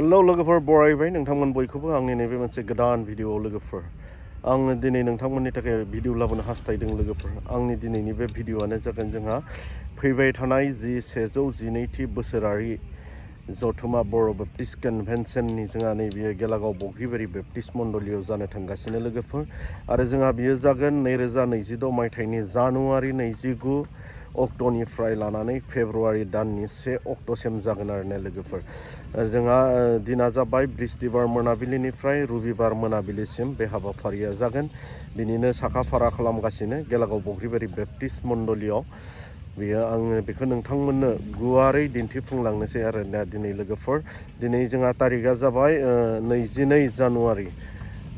hello लोगोफोर बरायबाय नोंथांमोन बयखौबो आंनि नैबे मोनसे गोदान भिडिअ लोगोफोर आं दिनै नोंथांमोननि थाखाय भिडिअ लाबोनो हास्थायदों लोगोफोर आंनि दिनैनि बे भिडिअआनो जागोन जोंहा फैबाय थानाय जि 112थि बोसोरारि जथुमा बर' बेप्टिस्ट कनभेनसननि जोंहा नैबे गेलागाव बगरिबारि बेप्टिस्ट मण्डलियाव जानो थांगासिनो लोगोफोर आरो जोंहा बियो जागोन 2026 मायथाइनि जानुवारि 29 अक्ट'निफ्राय लानानै फेब्रुवारि दाननि 1 अक्ट'सिम जागोन आरो ना लोगोफोर जोंहा दिना जाबाय बृहस्पतिबार मोनाबिलिनिफ्राय रबिबार मोनाबिलिसिम बे हाबाफारिया जागोन बिनिनो साखा फारा खालामगासिनो गेलागाव बगरिबारि बेप्टिस्ट मण्डलियाव बेयो आङो बेखौ नोंथांमोननो गुवारै दिन्थिफुंलांनोसै आरो ना दिनै लोगोफोर दिनै जोंहा तारिखआ जाबाय 22 जानुवारि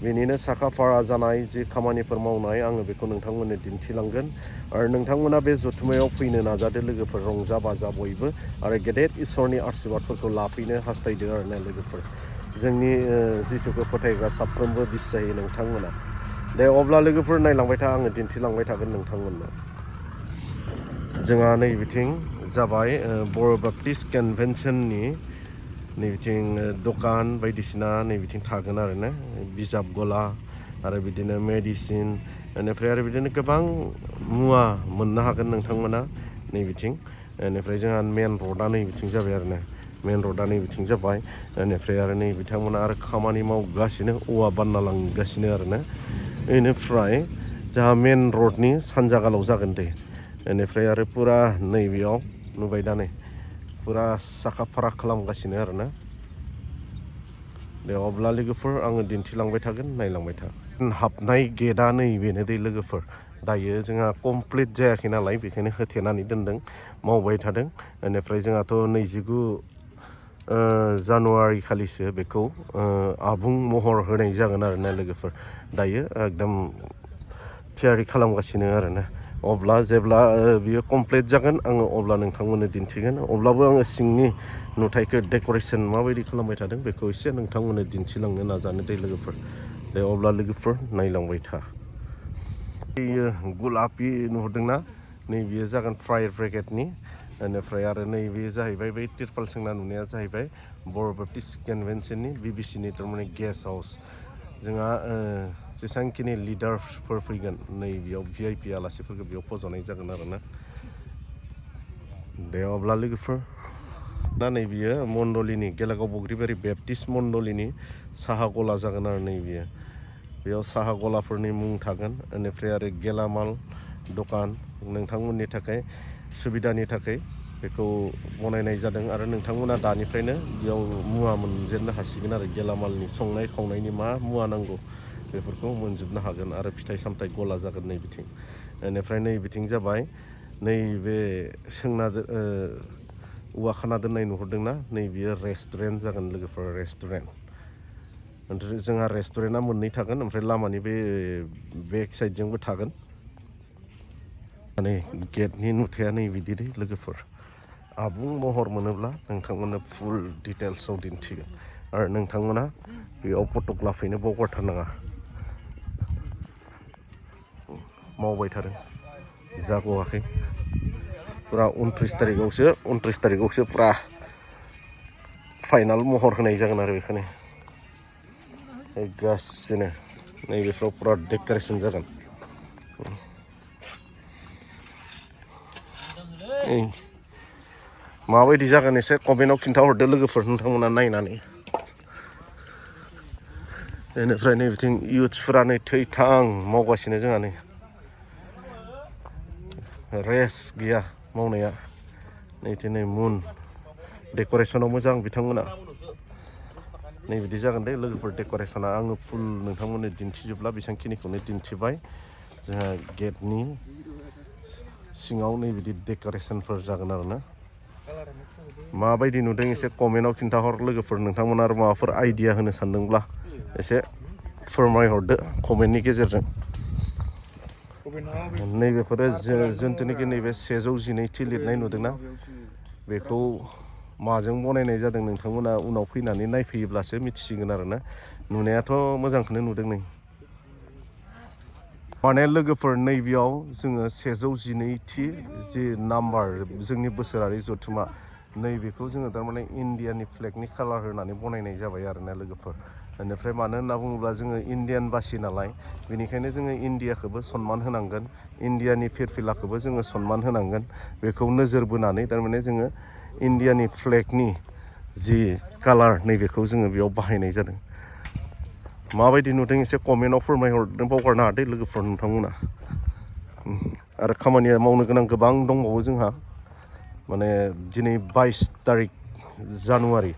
बेनिनो साखा फारा जानाय जि खामानिफोर मावनाय आङो बेखौ नोंथांमोननो दिन्थिलांगोन आरो नोंथांमोना बे जथुमायाव फैनो नाजादो लोगोफोर रंजा बाजा बयबो आरो गेदेर इसोरनि आशीर्वादफोरखौ लाफैनो हास्थायदो आरो ना लोगोफोर जोंनि जिसुखौ फोथायग्रा साफ्रोमबो बिसायो नोंथांमोना दे अब्ला लोगोफोर नायलांबाय था आङो दिन्थिलांबाय थागोन नोंथांमोननो जोंहा नैबिथिं जाबाय बर' बेप्टिस्ट कनभेनसननि नैबिथिं दखान बायदिसिना नैबिथिं थागोन आरो ना बिजाब गला आरो बिदिनो मेडिसिन बेनिफ्राय आरो बिदिनो गोबां मुवा मोननो हागोन नोंथांमोना नैबिथिं बेनिफ्राय जोंहा मेन रडआ नैबिथिं जाबाय आरो ना मेन रडआ नैबिथिं जाबाय बेनिफ्राय आरो नै बिथांमोना आरो खामानि मावगासिनो औवा बानना लांगासिनो आरो ना बेनिफ्राय जोंहा मेन रडनि सानजागालाव जागोन दे बेनिफ्राय आरो पुरा नैबेयाव नुबाय दा नै पुरा साखा फारा खालामगासिनो आरो ना दे अब्ला लोगोफोर आङो दिन्थिलांबाय थागोन नायलांबाय था हाबनाय गेटआ नैबेनो दै लोगोफोर दायो जोंहा कमप्लिट जायाखै नालाय बेखायनो होथेनानै दोनदों मावबाय थादों बेनिफ्राय जोंहाथ' 29 जानुवारि खालिसो बेखौ आबुं महर होनाय जागोन आरो ना लोगोफोर दायो एकदम थियारि खालामगासिनो आरो ना अब्ला जेब्ला बियो कमप्लिट जागोन आङो अब्ला नोंथांमोननो दिन्थिगोन अब्लाबो आङो सिंनि नुथायखौ डेक'रेसन माबायदि खालामबाय थादों बेखौ एसे नोंथांमोननो दिन्थिलांनो नाजानो दै लोगोफोर दे अब्ला लोगोफोर नायलांबाय था बेयो गुलापि नुहुरदोंना नैबेयो जागोन फायार ब्रिगेडनि बेनिफ्राय आरो नैबे जाहैबाय बै तिरपाल सोंना नुनाया जाहैबाय बर' बेप्टिस्ट कनभेनसननि बिबिसिनि थारमाने गेस्ट हाउस जोंहा जेसेबांखिनि लिडार्सफोर फैगोन नैबेयाव VIP आलासिफोरखौ बेयाव फज'नाय जागोन आरो ना दे अब्ला लोगोफोर दा नैबेयो मण्डलिनि गेलागाव बगरिबारि बेप्टिस्ट मण्डलिनि साहा गला जागोन आरो नैबेयो बेयाव साहा गलाफोरनि मुं थागोन बेनिफ्राय आरो गेलामाल दखान नोंथांमोननि थाखाय सुबिदानि थाखाय बेखौ बनायनाय जादों आरो नोंथांमोना दानिफ्रायनो बेयाव मुवा मोनजेननो हासिगोन आरो गेलामालनि संनाय खावनायनि मा मुवा नांगौ बेफोरखौ मोनजोबनो हागोन आरो फिथाइ सामथाइ गला जागोन नैबिथिं बेनिफ्राय नैबिथिं जाबाय नैबे सोंना औवा खाना दोननाय नुहुरदोंना नैबेयो रेस्टुरेन्ट जागोन लोगोफोर रेस्टुरेन्ट ओमफ्राय जोंहा रेस्टुरेन्टआ मोननै थागोन ओमफ्राय लामानि बे बेक साइडजोंबो थागोन माने गेटनि नुथाया नैबिदि दै लोगोफोर आबुं महर मोनोब्ला नोंथांमोननो फुल डिटेल्सआव दिन्थिगोन आरो नोंथांमोना बेयाव फटक लाफैनो बावगारथारनाङा मावबाय थादों जाग'वाखै पुरा 29 तारिखआवसो पुरा फाइनाल महर होनाय जागोन आरो बेखौनो गासिनो नैबेफ्राव पुरा डेक'रेसन जागोन माबायदि जागोन एसे कमेन्टआव खिन्थाहरदो लोगोफोर नोंथांमोना नायनानै बेनिफ्राय नैबिथिं इयुथ्सफोरा नै थैथां मावगासिनो जोंहा नै रेस्ट गैया मावनाया नै मुन डेक'रेसनाव मोजां बिथांमोना नैबिदि जागोन दे लोगोफोर डेक'रेसना आङो फुल नोंथांमोननो दिन्थिजोबला बेसेबांखिनिखौनो दिन्थिबाय जोंहा गेटनि सिङाव नैबिदि डेक'रेसनफोर जागोन आरो ना माबायदि नुदों एसे कमेन्टआव खिन्थाहर लोगोफोर नोंथांमोना आरो माबाफोर आइडिया होनो सानदोंब्ला एसे फोरमायहरदो कमेन्टनि गेजेरजों नैबेफोरो जिथुनाखि नैबे 112थि लिरनाय नुदोंना बेखौ माजों बनायनाय जादों नोंथांमोना उनाव फैनानै नायफैयोब्लासो मिथिसिगोन आरो ना नुनायाथ' मोजांखौनो नुदों नै माने लोगोफोर नैबेयाव जोङो 112थि जि नाम्बार जोंनि बोसोरारि जथुमा नैबेखौ जोङो थारमाने इन्डियानि फ्लेगनि कालार होनानै बनायनाय जाबाय आरोना लोगोफोर बेनिफ्राय मानो होनना बुङोब्ला जोङो इन्डियान बासि नालाय बेनिखायनो जोङो इन्डियाखौबो सनमान होनांगोन इन्डियानि फिरफिलाखौबो जोङो सनमान होनांगोन बेखौ नोजोर बोनानै थारमाने जोङो इन्डियानि फ्लेगनि जि कालार नैबेखौ जोङो बेयाव बाहायनाय जादों माबायदि नुदों एसे कमेन्टआव फोरमायहरनो बावगारनो हादों लोगोफोर नोंथांमोना आरो खामानिया मावनो गोनां गोबां दंबावो जोंहा माने दिनै 22 तारिख जानुवारि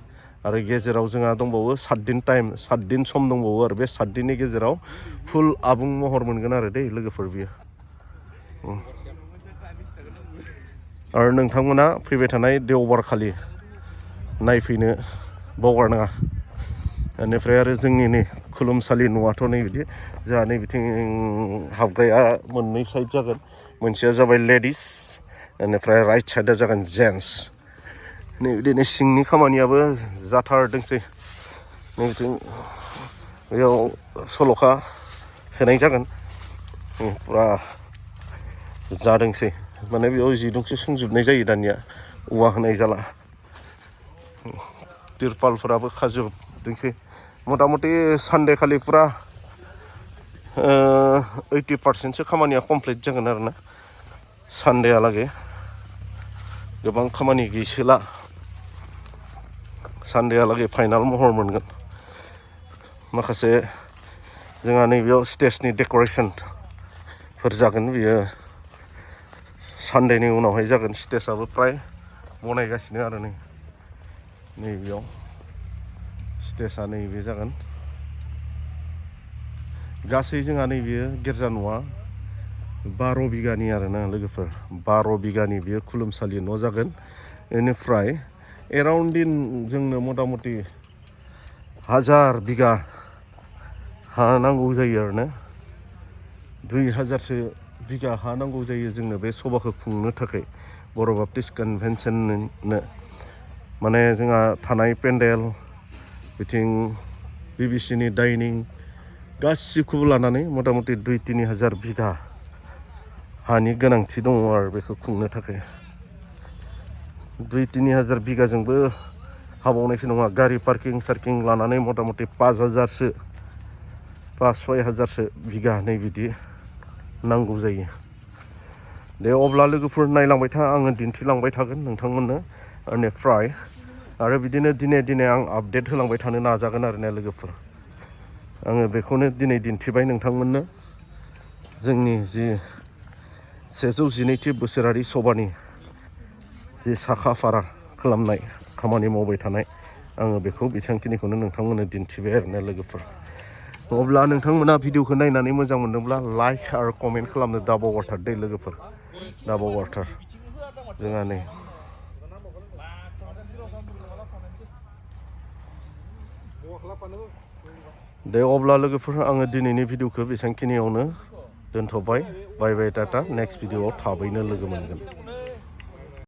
आरो गेजेराव जोंहा दंबावो 7 दिन सम दंबावो आरो बे 7 दिननि गेजेराव फुल आबुं महर मोनगोन आरो दै लोगोफोर बियो आरो नोंथांमोना फैबाय थानाय देवबार खालि नायफैनो बावगारनाङा बेनिफ्राय आरो जोंनि नै खुलुमसालि न'आथ' नै बिदि जोंहा नै बिथिं हाबग्राया मोननै साइड जागोन मोनसेया जाबाय लेडिस बेनिफ्राय राइट साइडआ जागोन जेन्टस नै बिदिनो सिंनि खामानियाबो जाथारदोंसै नै बिथिं बेयाव सल'खा सोनाय जागोन पुरा जादोंसै माने बेयाव जिदंसो सोंजोबनाय जायो दानिया औवा होनाय जाला तिरपालफोराबो खाजोबदोंसै मथा मथि सानडे खालि पुरा 80% खामानिया कमप्लिट जागोन आरोना सानडेहालागै गोबां खामानि गैसोला सानडेहालागै फाइनाल महर मोनगोन माखासे जोंहा नैबेयाव स्टेजनि डेक'रेसनफोर जागोन बियो सानडेनि उनावहाय जागोन स्टेजआबो फ्राय बनायगासिनो आरो नैबेयाव स्टेजआ नैबे जागोन गासै जोंहा नैबेयो गिर्जा न'आ 12 बिगानि आरोना लोगोफोर 12 बिगानि बेयो खुलुमसालि न' जागोन बेनिफ्राय एराउन्ड जोंनो मथा मथि 1000 बिगा हा नांगौ जायो आरोना 2000सो बिगा हा नांगौ जायो जोंनो बे सभाखौ खुंनो थाखाय बर' बाप्टिस्ट कनभेन्सननो माने जोंहा थानाय पेन्डेल बिथिं बिबिसिनि डाइनिं गासिखौबो लानानै मथा मथि 2-3 हाजार बिगा हानि गोनांथि दङ आरो बेखौ खुंनो थाखाय 2-3 हाजार बिगाजोंबो हाबावनायसो नङा गारि पार्किं सार्किं लानानै मथा मथि 5,000सो 5-6 हाजारसो बिगा नै बिदि नांगौ जायो दे अब्ला लोगोफोर नायलांबाय था आङो दिन्थिलांबाय थागोन नोंथांमोननो बेनिफ्राय आरो बिदिनो दिने आं आपडेट होलांबाय थानो नाजागोन आरोना लोगोफोर आङो बेखौनो दिनै दिन्थिबाय नोंथांमोननो जोंनि जि 112थि बोसोरारि सभानि जि साखा फारा खालामनाय खामानि मावबाय थानाय आङो बेखौ बेसांखिनिखौनो नोंथांमोननो दिन्थिबाय आरोना लोगोफोर अब्ला नोंथांमोना भिडिअखौ नायनानै मोजां मोनदोंब्ला लाइक आरो कमेन्ट खालामनो दा बावगारथार दै लोगोफोर दा बावगारथार जोंहा नै दे अब्ला लोगोफोर आङो दिनैनि भिडिअखौ बेसांखिनियावनो दोनथ'बाय बाय बाय टाटा नेक्स्ट भिडिअआव थाबैनो लोगो मोनगोन